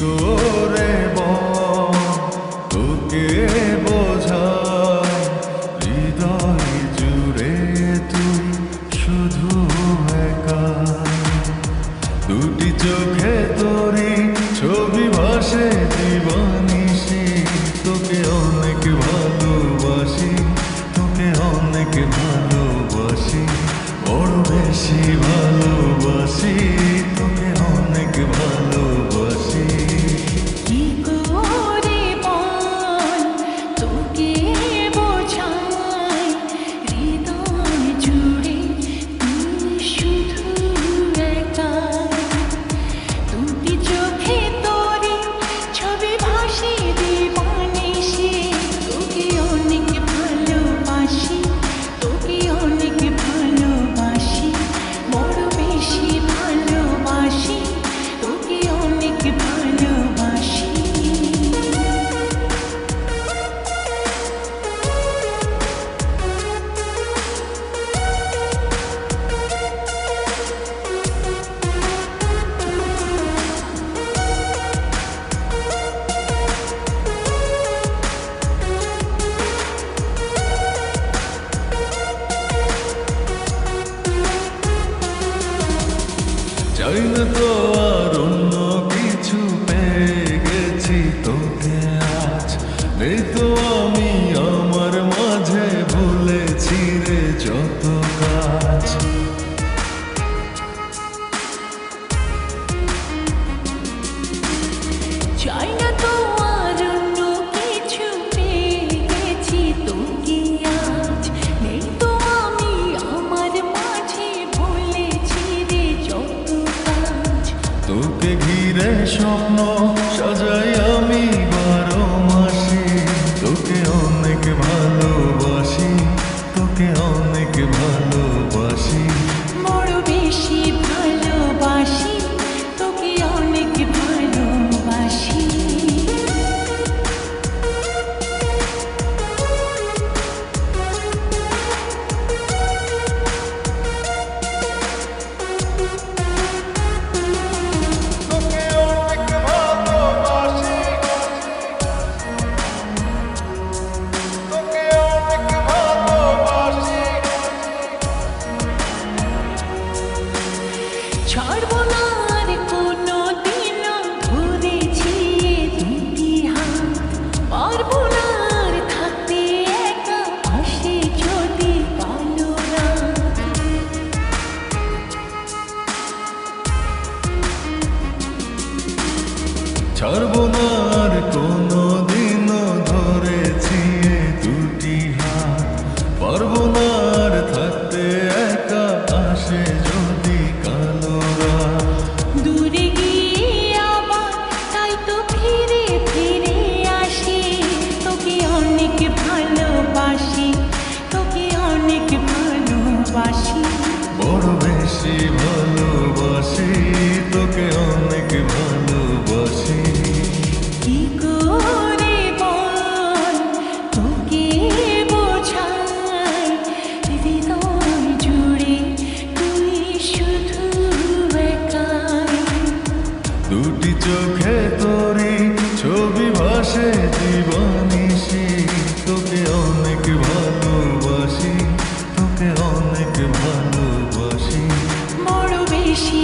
করে বল তোকে বোঝাই হৃদয় জুড়ে তুই শুধু একা দুটি চোখে তোরি ছবি ভাসে জীবনিশি তোকে অনেক ভালোবাসি তোকে অনেক ভালোবাসি বড় বেশি ভালোবাসি তোকে অনেক ভালোবাসি কি করে বল তোকে বোঝাই হৃদয় জুড়ে তুই শুধু একা দুটি চোখে তোরে ছবি ভাসে দিবানিশি তোকে অনেক ভালোবাসি তোকে অনেক ভালোবাসি বড় বেশি ভালোবাসি তোকে অনেক ভালোবাসি চাই না তো আর অন্য কিছু পেয়ে গেছি তোকে আজ নেই তো আমি আমার মাঝে ভুলেছি রে যত কাজ চাই না তো আর অন্য কিছু পেয়ে গেছি তোকে আজ নেই তো আমি আমার মাঝে ভুলেছি রে যত কাজ তোকে ঘিরে স্বপ্ন সাজাই আমি 12 মাসে তোকে অনেক ভালোবাসি তোকে অনেক ভালোবাসি বড় বেশি ভালোবাসি তোকে অনেক ভালোবাসি তোকে অনেক ভালোবাসি তোকে অনেক ভালোবাসি ছাড়বো না আর কোনো দিন ধরেছি দুটি হাত পারবো না আর থাকতে একা পাশে যদি কালো রাত ছাড়বো না আর কোনো দিনও ধরেছি এ দুটি হাত পারবো না আর থাকতে একা আসে যদি কালো রাত দূরে গিয়ে আবার তাই তো ফিরে ফিরে আসি তোকে অনেক ভালোবাসি তোকে অনেক ভালোবাসি বড় বেশি ভালোবাসি তোকে অনেক ভালোবাসি কি করে বল তোকে বোঝাই হৃদয় জুড়ে তুই শুধু একাই দুটি চোখে তোরি ছবি ভাসে জীবনিশি তোকে অনেক ভালোবাসি তোকে অনেক ভালোবাসি বড় বেশি